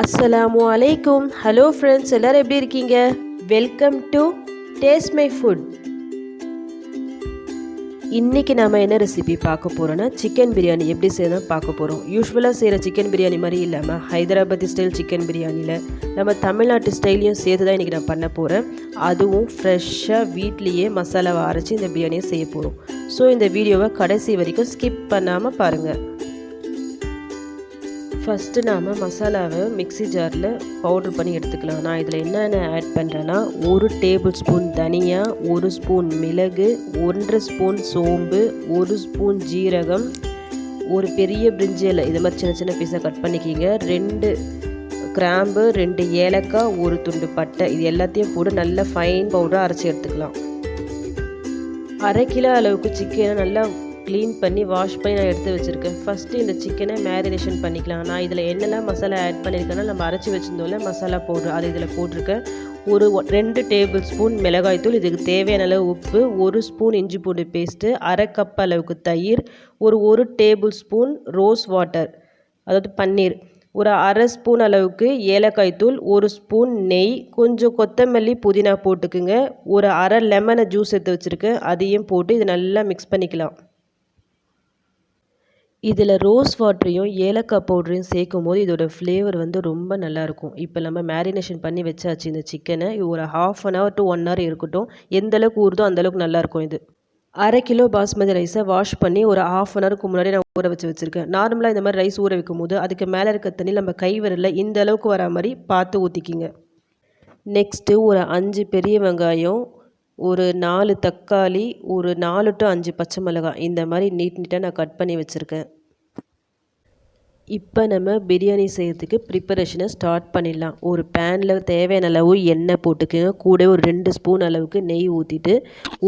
அஸ்ஸலாமு அலைக்கும். Hello friends, எல்லோரும் எப்படி இருக்கீங்க? Welcome to taste my foot. இன்றைக்கி நாம் என்ன ரெசிபி பார்க்க போகிறோன்னா சிக்கன் பிரியாணி எப்படி செய்யணும் பார்க்க போகிறோம். யூஸ்வலாக செய்கிற சிக்கன் பிரியாணி மாதிரி இல்லாமல் ஹைதராபாத்தி ஸ்டைல் சிக்கன் பிரியாணியில் நம்ம தமிழ்நாட்டு ஸ்டைலையும் சேர்த்து தான் இன்றைக்கி நான் பண்ண போகிறேன். அதுவும் ஃப்ரெஷ்ஷாக வீட்லேயே மசாலாவை அரைச்சி இந்த பிரியாணியை செய்ய போகிறோம். ஸோ இந்த வீடியோவை கடைசி வரைக்கும் ஸ்கிப் பண்ணாமல் பாருங்கள். ஃபஸ்ட்டு நாம் மசாலாவை மிக்ஸி ஜாரில் பவுட்ரு பண்ணி எடுத்துக்கலாம். நான் இதில் என்னென்ன ஆட் பண்ணுறேன்னா 1 டேபிள் ஸ்பூன் தனியா, 1 ஸ்பூன் மிளகு, 1 ஸ்பூன் சோம்பு, 1 ஸ்பூன் ஜீரகம், ஒரு பெரிய பிரிஞ்சி இலை இது மாதிரி சின்ன சின்ன பீஸாக கட் பண்ணிக்கிங்க, 2 கிராம்பு, 2 ஏலக்காய், 1 துண்டு பட்டை, இது எல்லாத்தையும் போட்டு நல்லா ஃபைன் பவுடராக அரைச்சி எடுத்துக்கலாம். 1/2 கிலோ அளவுக்கு சிக்கனை நல்லா க்ளீன் பண்ணி வாஷ் பண்ணி நான் எடுத்து வச்சுருக்கேன். ஃபஸ்ட்டு இந்த சிக்கனை மேரினேஷன் பண்ணிக்கலாம். நான் இதில் என்னெல்லாம் மசாலா ஆட் பண்ணியிருக்கேன்னா நம்ம அரைச்சி வச்சுருந்தோம்ல மசாலா பவுட்ரு அது இதில் போட்டிருக்கேன். 2 டேபிள் ஸ்பூன் மிளகாய்த்தூள், இதுக்கு தேவையான அளவு உப்பு, 1 ஸ்பூன் இஞ்சி பூண்டு பேஸ்ட்டு, 1/2 கப் அளவுக்கு தயிர், 1 டேபிள் ஸ்பூன் ரோஸ் வாட்டர் அதாவது பன்னீர், 1/2 ஸ்பூன் அளவுக்கு ஏலக்காய் தூள், 1 ஸ்பூன் நெய், கொஞ்சம் கொத்தமல்லி புதினா போட்டுக்குங்க, 1/2 லெமனை ஜூஸ் எடுத்து வச்சுருக்கேன், அதையும் போட்டு இது நல்லா மிக்ஸ் பண்ணிக்கலாம். இதில் ரோஸ் வாட்டரையும் ஏலக்காய் பவுடரையும் சேர்க்கும் போது இதோட ஃப்ளேவர் வந்து ரொம்ப நல்லாயிருக்கும். இப்போ நம்ம மேரினேஷன் பண்ணி வச்சாச்சு இந்த சிக்கனை. ஒரு 1/2 hour to 1 hour இருக்கட்டும். எந்த அளவுக்கு ஊறுதோ அந்தளவுக்கு நல்லாயிருக்கும். இது 1/2 கிலோ பாஸ்மதி ரைஸை வாஷ் பண்ணி ஒரு 1/2 hourக்கு முன்னாடி நான் ஊற வச்சுருக்கேன். நார்மலாக இந்த மாதிரி ரைஸ் ஊற வைக்கும் போது அதுக்கு மேலே இருக்க தண்ணி நம்ம கை விரலில் இந்த அளவுக்கு வர மாதிரி பார்த்து ஊற்றிக்கிங்க. நெக்ஸ்ட்டு ஒரு 5 பெரிய வெங்காயம், ஒரு 4 தக்காளி, ஒரு 4 to 5 பச்சை மிளகாய் இந்த மாதிரி நீட்டாக நான் கட் பண்ணி வச்சுருக்கேன். இப்போ நம்ம பிரியாணி செய்கிறதுக்கு ப்ரிப்பரேஷனை ஸ்டார்ட் பண்ணிடலாம். ஒரு பேனில் தேவையான அளவு எண்ணெய் போட்டுக்கோங்க. கூட ஒரு 2 ஸ்பூன் அளவுக்கு நெய் ஊற்றிட்டு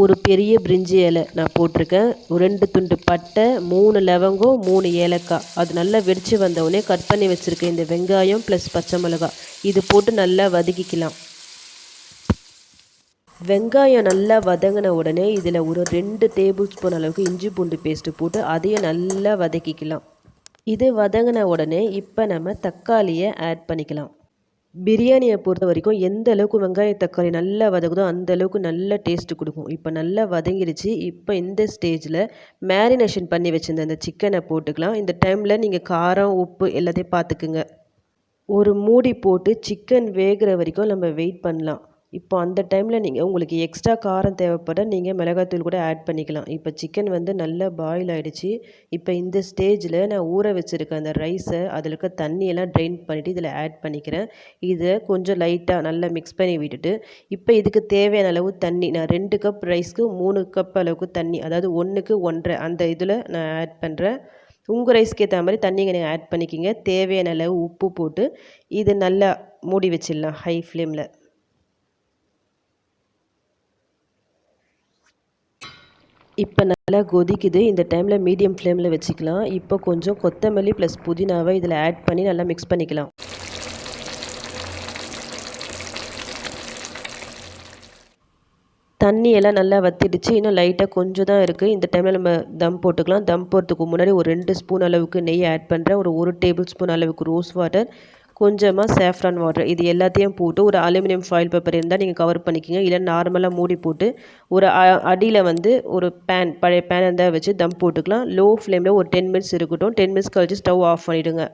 ஒரு பெரிய பிரிஞ்சி இலை நான் போட்டிருக்கேன், 2 துண்டு பட்டை, 3 லவங்கம், 3 ஏலக்காய், அது நல்லா வெடித்து வந்தவுடனே கட் பண்ணி வச்சுருக்கேன் இந்த வெங்காயம் ப்ளஸ் பச்சை மிளகாய் இது போட்டு நல்லா வதக்கிக்கலாம். வெங்காயம் நல்லா வதங்கின உடனே இதில் ஒரு 2 டேபிள் ஸ்பூன் அளவுக்கு இஞ்சி பூண்டு பேஸ்ட்டு போட்டு அதையும் நல்லா வதக்கிக்கலாம். இது வதங்கின உடனே இப்போ நம்ம தக்காளியை ஆட் பண்ணிக்கலாம். பிரியாணியை பொறுத்த வரைக்கும் எந்த அளவுக்கு வெங்காயம் தக்காளி நல்லா வதங்குதோ அந்த அளவுக்கு நல்ல டேஸ்ட்டு கொடுக்கும். இப்போ நல்லா வதங்கிடுச்சு. இப்போ இந்த ஸ்டேஜில் மேரினேஷன் பண்ணி வச்சுருந்த அந்த சிக்கனை போட்டுக்கலாம். இந்த டைமில் நீங்கள் காரம் உப்பு எல்லாத்தையும் பார்த்துக்குங்க. ஒரு மூடி போட்டு சிக்கன் வேகிற வரைக்கும் நம்ம வெயிட் பண்ணலாம். இப்போ அந்த டைமில் நீங்கள் உங்களுக்கு எக்ஸ்ட்ரா காரம் தேவைப்பட நீங்கள் மிளகாய்த்தூள் கூட ஆட் பண்ணிக்கலாம். இப்போ சிக்கன் வந்து நல்லா பாயில் ஆகிடுச்சு. இப்போ இந்த ஸ்டேஜில் நான் ஊற வச்சுருக்க அந்த ரைஸை அதில் இருக்க தண்ணியெல்லாம் ட்ரெயின் பண்ணிவிட்டு இதில் ஆட் பண்ணிக்கிறேன். இதை கொஞ்சம் லைட்டாக நல்லா மிக்ஸ் பண்ணி விட்டுட்டு இப்போ இதுக்கு தேவையான அளவு தண்ணி, நான் 2 கப் ரைஸ்க்கு 3 கப் அளவுக்கு தண்ணி, அதாவது 1க்கு 1.5 அந்த இதில் நான் ஆட் பண்ணுறேன். உங்கள் ரைஸ்க்கு ஏற்ற மாதிரி தண்ணிங்க நீங்கள் ஆட் பண்ணிக்கிங்க. தேவையான அளவு உப்பு போட்டு இது நல்லா மூடி வச்சிடலாம் ஹை ஃப்ளேமில். இப்போ நல்லா கொதிக்குது. இந்த டைமில் மீடியம் ஃப்ளேமில் வச்சுக்கலாம். இப்போ கொஞ்சம் கொத்தமல்லி ப்ளஸ் புதினாவை இதில் ஆட் பண்ணி நல்லா மிக்ஸ் பண்ணிக்கலாம். தண்ணி எல்லாம் நல்லா வற்றிடுச்சு. இன்னும் லைட்டாக கொஞ்சம் தான் இருக்குது. இந்த டைமில் நம்ம தம் போட்டுக்கலாம். தம் போடுறதுக்கு முன்னாடி ஒரு 2 ஸ்பூன் அளவுக்கு நெய் ஆட் பண்ணுறேன். ஒரு 1 டேபிள் ஸ்பூன் அளவுக்கு ரோஸ் வாட்டர், கொஞ்சமாக சேஃப்ரான் வாட்டர், இது எல்லாத்தையும் போட்டு ஒரு அலுமினியம் ஃபாயில் பேப்பர் இருந்தால் நீங்கள் கவர் பண்ணிக்கிங்க. இல்லை நார்மலாக மூடி போட்டு ஒரு அடியில் வந்து ஒரு பழைய பேன் இருந்தால் வச்சு தம் போட்டுக்கலாம். லோ ஃப்ளேமில் ஒரு 10 மினிட்ஸ் இருக்கட்டும். 10 மினிட்ஸ் கழிச்சு ஸ்டவ் ஆஃப் பண்ணிவிடுங்க.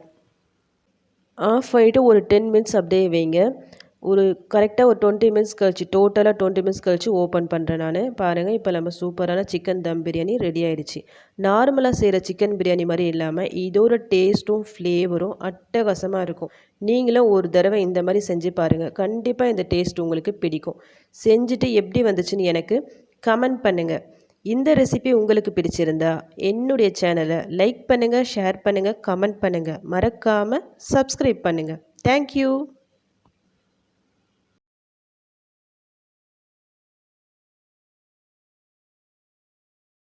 ஆஃப் பண்ணிவிட்டு ஒரு 10 மினிட்ஸ் அப்படியே வைங்க. ஒரு கரெக்டாக ஒரு 20 மினிட்ஸ் கழிச்சு, டோட்டலாக 20 மினிட்ஸ் கழிச்சு ஓப்பன் பண்ணுறேன் நான். பாருங்கள், இப்போ நம்ம சூப்பரான சிக்கன் தம் பிரியாணி ரெடி ஆகிடுச்சு. நார்மலாக செய்கிற சிக்கன் பிரியாணி மாதிரி இல்லாமல் இதோட டேஸ்ட்டும் ஃப்ளேவரும் அட்டகாசமாக இருக்கும். நீங்களும் ஒரு தடவை இந்த மாதிரி செஞ்சு பாருங்கள். கண்டிப்பாக இந்த டேஸ்ட் உங்களுக்கு பிடிக்கும். செஞ்சுட்டு எப்படி வந்துச்சுன்னு எனக்கு கமெண்ட் பண்ணுங்கள். இந்த ரெசிபி உங்களுக்கு பிடிச்சிருந்தா என்னுடைய சேனலை லைக் பண்ணுங்கள், ஷேர் பண்ணுங்கள், கமெண்ட் பண்ணுங்கள். மறக்காமல் சப்ஸ்கிரைப் பண்ணுங்கள். தேங்க்யூ.